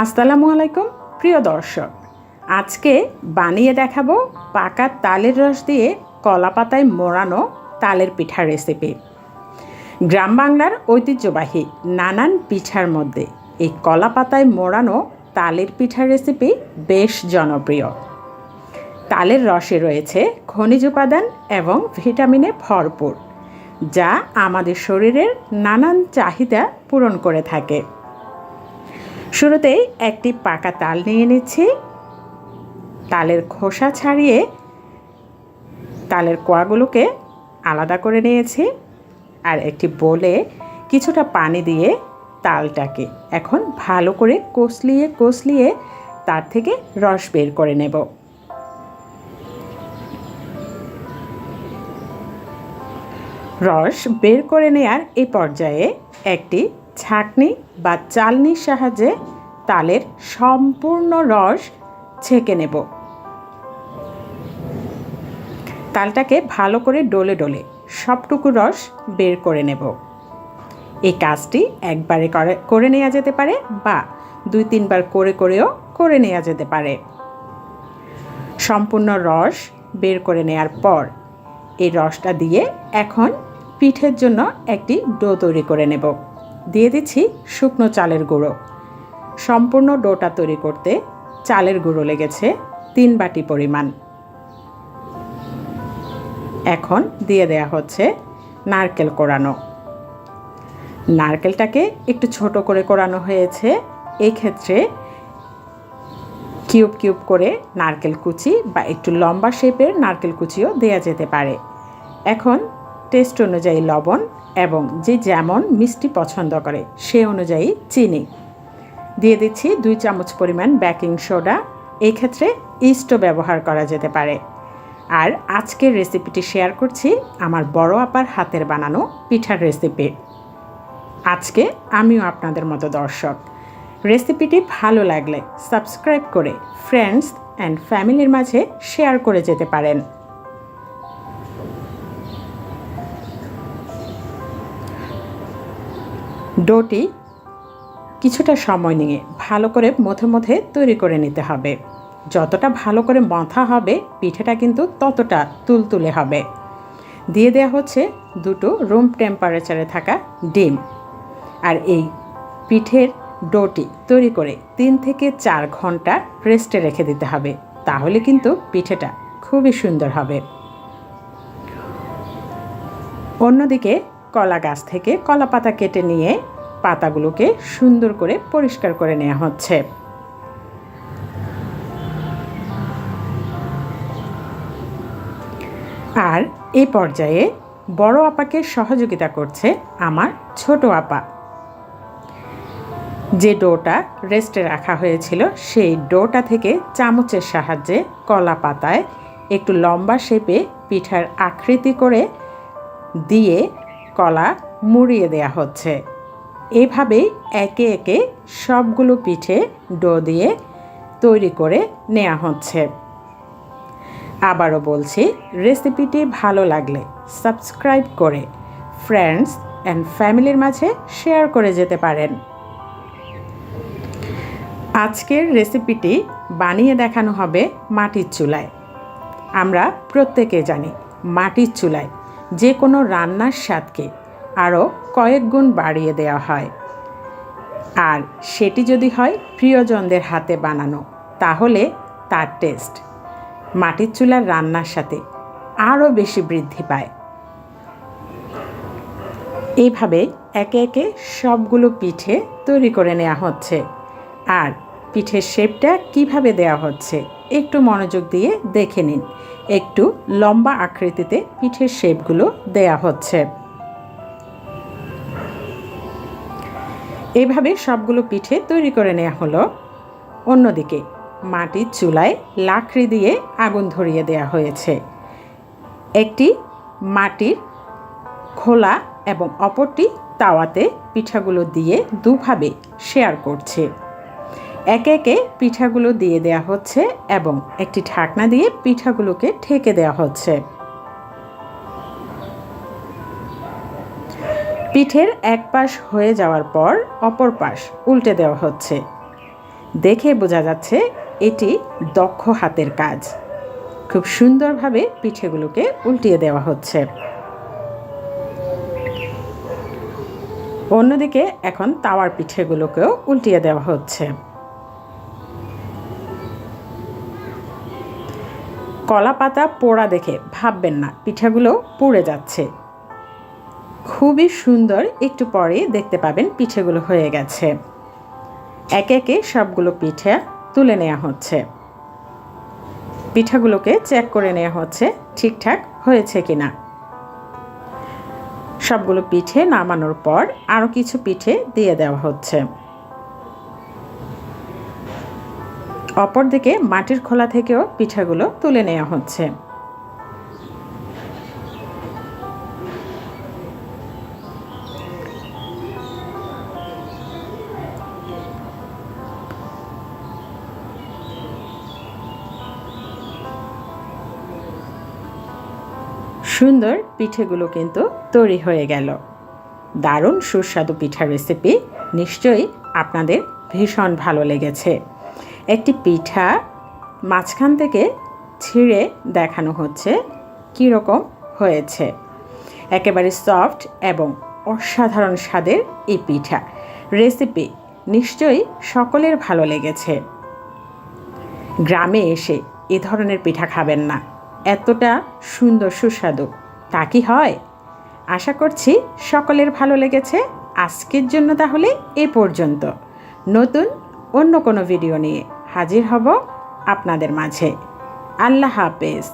আসসালামু আলাইকুম প্রিয় দর্শক, আজকে বানিয়ে দেখাবো পাকা তালের রস দিয়ে কলা পাতায় মোড়ানো তালের পিঠার রেসিপি। গ্রাম বাংলার ঐতিহ্যবাহী নানান পিঠার মধ্যে এই কলা পাতায় মোড়ানো তালের পিঠার রেসিপি বেশ জনপ্রিয়। তালের রসে রয়েছে খনিজ উপাদান এবং ভিটামিনে ভরপুর, যা আমাদের শরীরের নানান চাহিদা পূরণ করে থাকে। শুরুতেই একটি পাকা তাল নিয়ে নিচ্ছি। তালের খোসা ছাড়িয়ে তালের কোয়াগুলোকে আলাদা করে নিয়েছি। আর একটি বোলে কিছুটা পানি দিয়ে তালটাকে এখন ভালো করে কষলিয়ে তার থেকে রস বের করে নেব। রস বের করে নেয়ার এই পর্যায়ে একটি ছাঁকনি বা চালনির সাহায্যে তালের সম্পূর্ণ রস ছেঁকে নেব। তালটাকে ভালো করে ডলে সবটুকু রস বের করে নেব। এই কাজটি একবারে করে নেওয়া যেতে পারে বা 2-3 বার করে নেওয়া যেতে পারে। সম্পূর্ণ রস বের করে নেওয়ার পর এই রসটা দিয়ে এখন পিঠের জন্য একটি ডো তৈরি করে নেব। দিয়ে দিচ্ছি শুকনো চালের গুঁড়ো। সম্পূর্ণ ডোটা তৈরি করতে চালের গুঁড়ো লেগেছে 3 বাটি পরিমাণ। এখন দিয়ে দেয়া হচ্ছে নারকেল কোড়ানো। নারকেলটাকে একটু ছোট করে কোড়ানো হয়েছে। এই ক্ষেত্রে কিউব করে নারকেল কুচি বা একটু লম্বা শেপের নারকেল কুচিও দেয়া যেতে পারে। এখন টেস্ট অনুযায়ী লবণ এবং যে যেমন মিষ্টি পছন্দ করে সে অনুযায়ী চিনি দিয়ে দিচ্ছি। 2 চামচ পরিমাণ বেকিং সোডা, এই ক্ষেত্রে ইস্টও ব্যবহার করা যেতে পারে। আর আজকের রেসিপিটি শেয়ার করছি আমার বড় আপার হাতের বানানো পিঠার রেসিপি। আজকে আমিও আপনাদের মতো দর্শক। রেসিপিটি ভালো লাগলে সাবস্ক্রাইব করে ফ্রেন্ডস অ্যান্ড ফ্যামিলির মাঝে শেয়ার করে যেতে পারেন। ডোটি কিছুটা সময় নিয়ে ভালো করে মধ্যে তৈরি করে নিতে হবে। যতটা ভালো করে মথা হবে পিঠাটা কিন্তু ততটা তুলতুলে হবে। দিয়ে দেওয়া হচ্ছে 2 রুম টেম্পারেচারে থাকা ডিম। আর এই পিঠের ডোটি তৈরি করে 3 থেকে 4 ঘন্টা রেস্টে রেখে দিতে হবে, তাহলে কিন্তু পিঠেটা খুবই সুন্দর হবে। অন্যদিকে কলা গাছ থেকে কলা পাতা কেটে নিয়ে পাতাগুলোকে সুন্দর করে পরিষ্কার করে নেওয়া হচ্ছে। আর এই পর্যায়ে বড় আপাকে সহযোগিতা করছে আমার ছোট আপা। যে ডোটা রেস্টে রাখা হয়েছিল সেই ডোটা থেকে চামচের সাহায্যে কলা পাতায় একটু লম্বা শেপে পিঠার আকৃতি করে দিয়ে কলা মুড়িয়ে দেয়া হচ্ছে। এভাবেই একে একে সবগুলো পিঠে ডো দিয়ে তৈরি করে নেওয়া হচ্ছে। আবারও বলছি, রেসিপিটি ভালো লাগলে সাবস্ক্রাইব করে ফ্রেন্ডস অ্যান্ড ফ্যামিলির মাঝে শেয়ার করে যেতে পারেন। আজকের রেসিপিটি বানিয়ে দেখানো হবে মাটির চুলায়। আমরা প্রত্যেকে জানি মাটির চুলায় যে কোনো রান্নার স্বাদকে আরও কয়েক গুণ বাড়িয়ে দেওয়া হয়। আর সেটি যদি হয় প্রিয়জনদের হাতে বানানো, তাহলে তার টেস্ট মাটির চুলার রান্নার সাথে আরও বেশি বৃদ্ধি পায়। এইভাবে একে একে সবগুলো পিঠে তৈরি করে নেওয়া হচ্ছে। আর পিঠের শেপটা কিভাবে দেওয়া হচ্ছে একটু মনোযোগ দিয়ে দেখে নিন। একটু লম্বা আকৃতিতে পিঠের শেপগুলো দেওয়া হচ্ছে। এইভাবে সবগুলো পিঠে তৈরি করে নেওয়া হলো। অন্যদিকে মাটির চুলায় লাকড়ি দিয়ে আগুন ধরিয়ে দেওয়া হয়েছে। একটি মাটির খোলা এবং অপরটি তাওয়াতে পিঠাগুলো দিয়ে দুভাবে শেয়ার করছে। একে একে পিঠাগুলো দিয়ে দেওয়া হচ্ছে এবং একটি ঢাকনা দিয়ে পিঠাগুলোকে ঢেকে দেওয়া হচ্ছে। পিঠের এক পাশ হয়ে যাওয়ার পর অপর পাশ উল্টে দেওয়া হচ্ছে। দেখে বোঝা যাচ্ছে এটি দক্ষ হাতের কাজ। খুব সুন্দরভাবে পিঠেগুলোকে উল্টিয়ে দেওয়া হচ্ছে। অন্যদিকে এখন তাওয়ার পিঠেগুলোকেও উল্টিয়ে দেওয়া হচ্ছে। কলা পাতা পোড়া দেখে ভাববেন না পিঠাগুলো পুড়ে যাচ্ছে। খুবই সুন্দর, একটু পরে দেখতে পাবেন পিঠেগুলো হয়ে গেছে। একে একে সবগুলো পিঠা তুলে নেওয়া হচ্ছে। পিঠাগুলোকে চেক করে নেওয়া হচ্ছে ঠিকঠাক হয়েছে কিনা। সবগুলো পিঠে নামানোর পর আরও কিছু পিঠে দিয়ে দেওয়া হচ্ছে। অপরদিকে মাটির খোলা থেকেও পিঠাগুলো তুলে নেওয়া হচ্ছে। সুন্দর পিঠেগুলো কিন্তু তৈরি হয়ে গেল। দারুণ সুস্বাদু পিঠার রেসিপি নিশ্চয়ই আপনাদের ভীষণ ভালো লেগেছে। একটি পিঠা মাঝখান থেকে ছিঁড়ে দেখানো হচ্ছে কীরকম হয়েছে। একেবারে সফট এবং অসাধারণ স্বাদের এই পিঠা রেসিপি নিশ্চয়ই সকলের ভালো লেগেছে। গ্রামে এসে এ ধরনের পিঠা খাবেন না, এতটা সুন্দর সুস্বাদু তা কি হয়? আশা করছি সকলের ভালো লেগেছে। আজকের জন্য তাহলে এ পর্যন্ত। নতুন অন্য কোনো ভিডিও নিয়ে হাজির হব আপনাদের মাঝে। আল্লাহ হাফেজ।